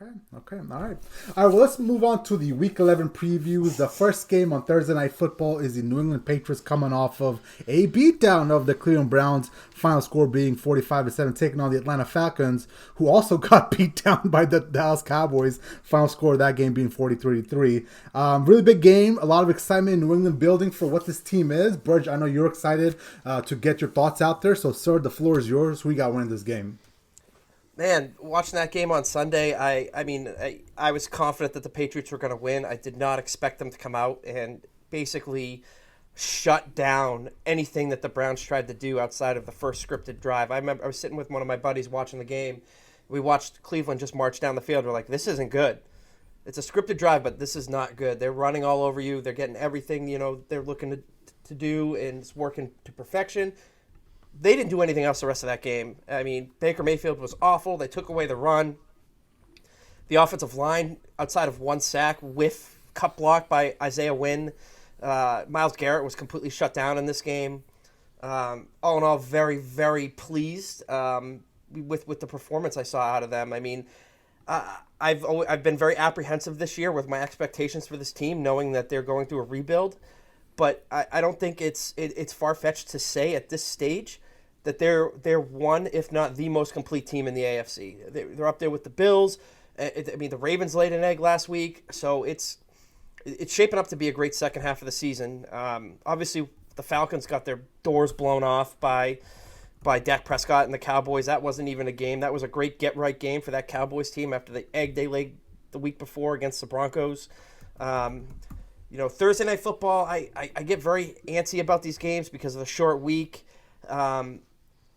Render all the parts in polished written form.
Okay. All right. All right. Well, let's move on to the Week 11 previews. The first game on Thursday Night Football is the New England Patriots coming off of a beatdown of the Cleveland Browns. Final score being 45-7, taking on the Atlanta Falcons, who also got beat down by the Dallas Cowboys. Final score of that game being 43-3. Really big game. A lot of excitement in New England building for what this team is. Burge, I know you're excited to get your thoughts out there. So, sir, the floor is yours. Who you got winning this game? Man, watching that game on Sunday, I was confident that the Patriots were going to win. I did not expect them to come out and basically shut down anything that the Browns tried to do outside of the first scripted drive. I remember I was sitting with one of my buddies watching the game. We watched Cleveland just march down the field. We're like, this isn't good. It's a scripted drive, but this is not good. They're running all over you. They're getting everything, they're looking to do, and it's working to perfection. They didn't do anything else the rest of that game. I mean, Baker Mayfield was awful. They took away the run. The offensive line, outside of one sack, whiff cut block by Isaiah Wynn. Myles Garrett was completely shut down in this game. All in all, very, very pleased with the performance I saw out of them. I mean, I've been very apprehensive this year with my expectations for this team, knowing that they're going through a rebuild. But I don't think it's far-fetched to say at this stage that they're one, if not the most complete team in the AFC. They're up there with the Bills. The Ravens laid an egg last week, so it's shaping up to be a great second half of the season. Obviously, the Falcons got their doors blown off by Dak Prescott and the Cowboys. That wasn't even a game. That was a great get-right game for that Cowboys team after the egg they laid the week before against the Broncos. Thursday Night Football, I get very antsy about these games because of the short week.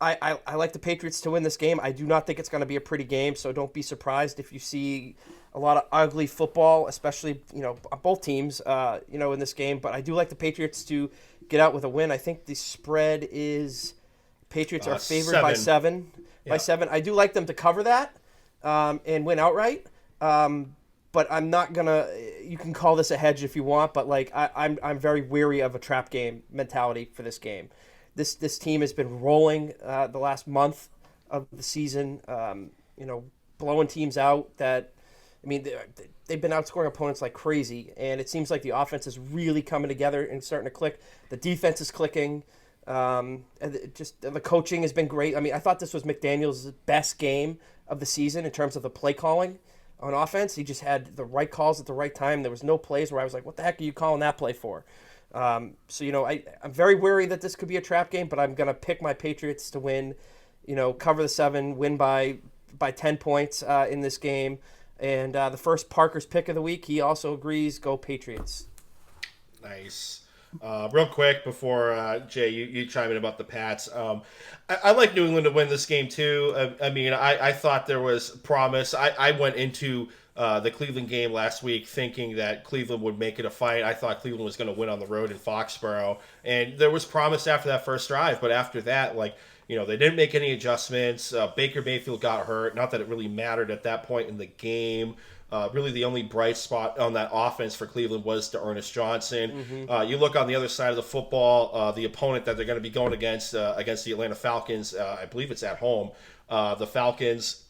I like the Patriots to win this game. I do not think it's going to be a pretty game, so don't be surprised if you see a lot of ugly football, especially, both teams, in this game. But I do like the Patriots to get out with a win. I think the spread is Patriots are favored by 7. Yeah. By 7. I do like them to cover that and win outright. But I'm not gonna. You can call this a hedge if you want, but I'm very weary of a trap game mentality for this game. This team has been rolling the last month of the season. Blowing teams out. They've been outscoring opponents like crazy, and it seems like the offense is really coming together and starting to click. The defense is clicking. And the coaching has been great. I thought this was McDaniel's best game of the season in terms of the play calling. On offense, he just had the right calls at the right time. There was no plays where I was like, what the heck are you calling that play for? I'm very worried that this could be a trap game, but I'm going to pick my Patriots to win, cover the 7, win by 10 points in this game. And the first Parker's pick of the week, he also agrees, go Patriots. Nice. Real quick before Jay, you chime in about the Pats. I like New England to win this game too. I thought there was promise. I went into the Cleveland game last week thinking that Cleveland would make it a fight. I thought Cleveland was going to win on the road in Foxborough, and there was promise after that first drive. But after that, they didn't make any adjustments. Baker Mayfield got hurt. Not that it really mattered at that point in the game. Really, the only bright spot on that offense for Cleveland was to Ernest Johnson. Mm-hmm. You look on the other side of the football, the opponent that they're going to be going against the Atlanta Falcons. I believe it's at home. The Falcons,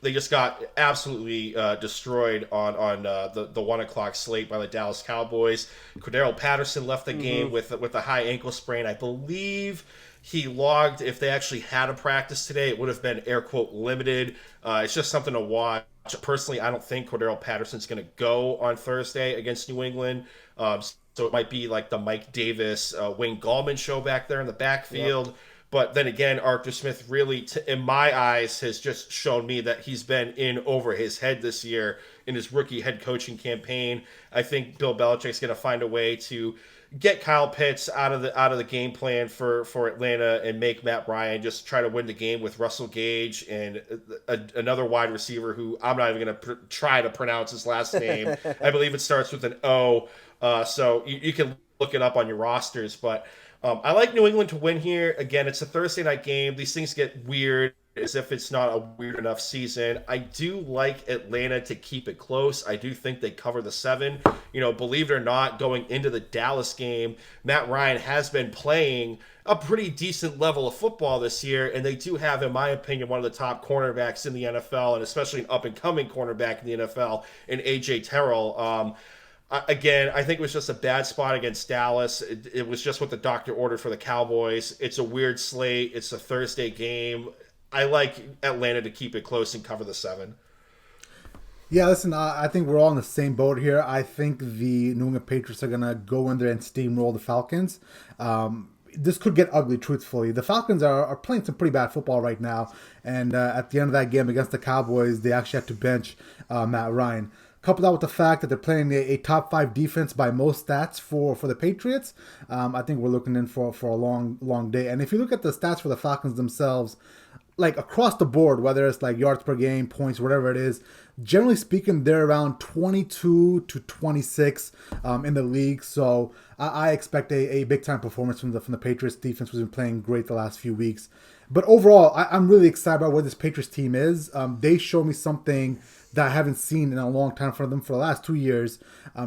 they just got absolutely destroyed on the 1 o'clock slate by the Dallas Cowboys. Cordero Patterson left the game with a high ankle sprain. I believe he logged, if they actually had a practice today, it would have been air quote limited. It's just something to watch. Personally, I don't think Cordero Patterson's going to go on Thursday against New England. So it might be like the Mike Davis, Wayne Gallman show back there in the backfield. Yep. But then again, Arthur Smith really, in my eyes, has just shown me that he's been in over his head this year in his rookie head coaching campaign. I think Bill Belichick's going to find a way to get Kyle Pitts out of the game plan for Atlanta and make Matt Ryan just try to win the game with Russell Gage and another wide receiver who I'm not even going to try to pronounce his last name. I believe it starts with an O. So you can look it up on your rosters. But I like New England to win here. Again, it's a Thursday night game. These things get weird. as if it's not a weird enough season. I do like Atlanta to keep it close. I do think they cover the 7. Believe it or not, going into the Dallas game, Matt Ryan has been playing a pretty decent level of football this year, and they do have, in my opinion, one of the top cornerbacks in the NFL, and especially an up-and-coming cornerback in the NFL, in A.J. Terrell. Again, I think it was just a bad spot against Dallas. It was just what the doctor ordered for the Cowboys. It's a weird slate. It's a Thursday game. I like Atlanta to keep it close and cover the 7. Yeah, listen, I think we're all in the same boat here. I think the New England Patriots are going to go in there and steamroll the Falcons. This could get ugly, truthfully. The Falcons are playing some pretty bad football right now. And at the end of that game against the Cowboys, they actually had to bench Matt Ryan. Couple that with the fact that they're playing a top 5 defense by most stats for the Patriots, I think we're looking in for a long day. And if you look at the stats for the Falcons themselves, like across the board, whether it's like yards per game, points, whatever it is, generally speaking, they're around 22 to 26 in the league. So I expect a big time performance from the Patriots defense, who's been playing great the last few weeks. But overall, I'm really excited about what this Patriots team is. They show me something that I haven't seen in a long time from them for the last 2 years.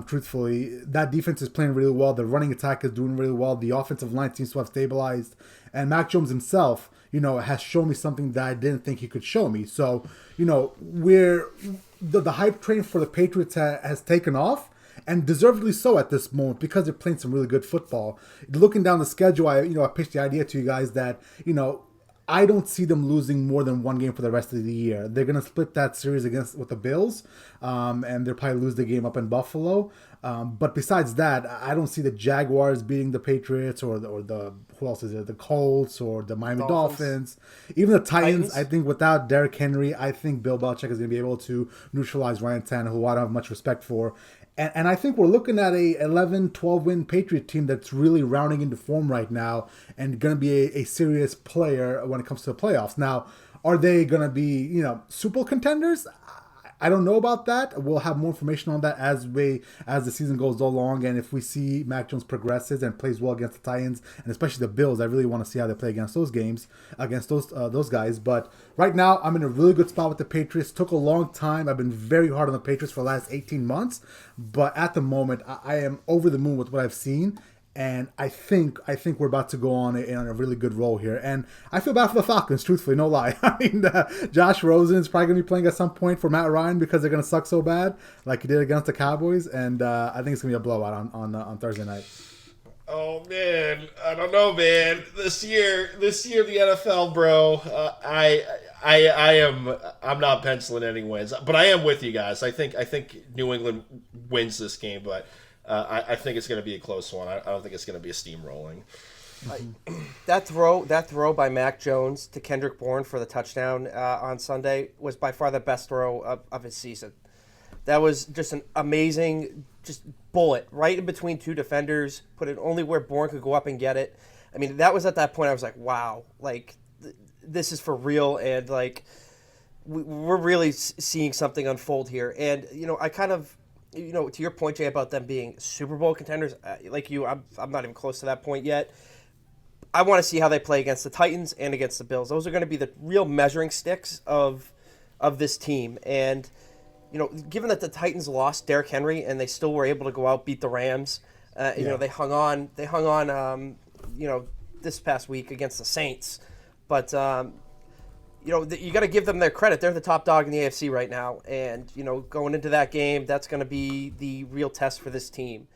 Truthfully, that defense is playing really well. The running attack is doing really well. The offensive line seems to have stabilized. And Mac Jones himself, has shown me something that I didn't think he could show me. So, we're the hype train for the Patriots has taken off, and deservedly so at this moment, because they're playing some really good football. Looking down the schedule, I pitched the idea to you guys that, I don't see them losing more than one game for the rest of the year. They're going to split that series with the Bills, and they'll probably lose the game up in Buffalo. But besides that, I don't see the Jaguars beating the Patriots or the who else is there? The Colts or the Miami Dolphins. Even the Titans. I think without Derrick Henry, I think Bill Belichick is going to be able to neutralize Ryan Tannehill, who I don't have much respect for. And I think we're looking at a 11, 12-win Patriot team that's really rounding into form right now and going to be a serious player when it comes to the playoffs. Now, are they going to be, Super Bowl contenders? I don't know about that. We'll have more information on that as the season goes along, and if we see Mac Jones progresses and plays well against the Titans and especially the Bills, I really want to see how they play against those games, against those guys. But right now, I'm in a really good spot with the Patriots. Took a long time. I've been very hard on the Patriots for the last 18 months, but at the moment, I am over the moon with what I've seen. And I think we're about to go on a really good roll here. And I feel bad for the Falcons, truthfully, no lie. I mean, Josh Rosen's probably going to be playing at some point for Matt Ryan because they're going to suck so bad, like he did against the Cowboys. And I think it's going to be a blowout on Thursday night. Oh, man. I don't know, man. This year, the NFL, bro, I'm not penciling any wins. But I am with you guys. I think New England wins this game, but I think it's going to be a close one. I don't think it's going to be a steamrolling. That throw by Mac Jones to Kendrick Bourne for the touchdown on Sunday was by far the best throw of his season. That was just an amazing bullet right in between two defenders, put it only where Bourne could go up and get it. I mean, that was at that point I was like, wow, like this is for real, and like we're really seeing something unfold here. And I kind of, to your point, Jay, about them being Super Bowl contenders, like you, I'm not even close to that point yet. I want to see how they play against the Titans and against the Bills. Those are going to be the real measuring sticks of this team. And given that the Titans lost Derrick Henry and they still were able to go out beat the Rams, they hung on. This past week against the Saints, but you got to give them their credit. They're the top dog in the AFC right now, and going into that game, that's going to be the real test for this team.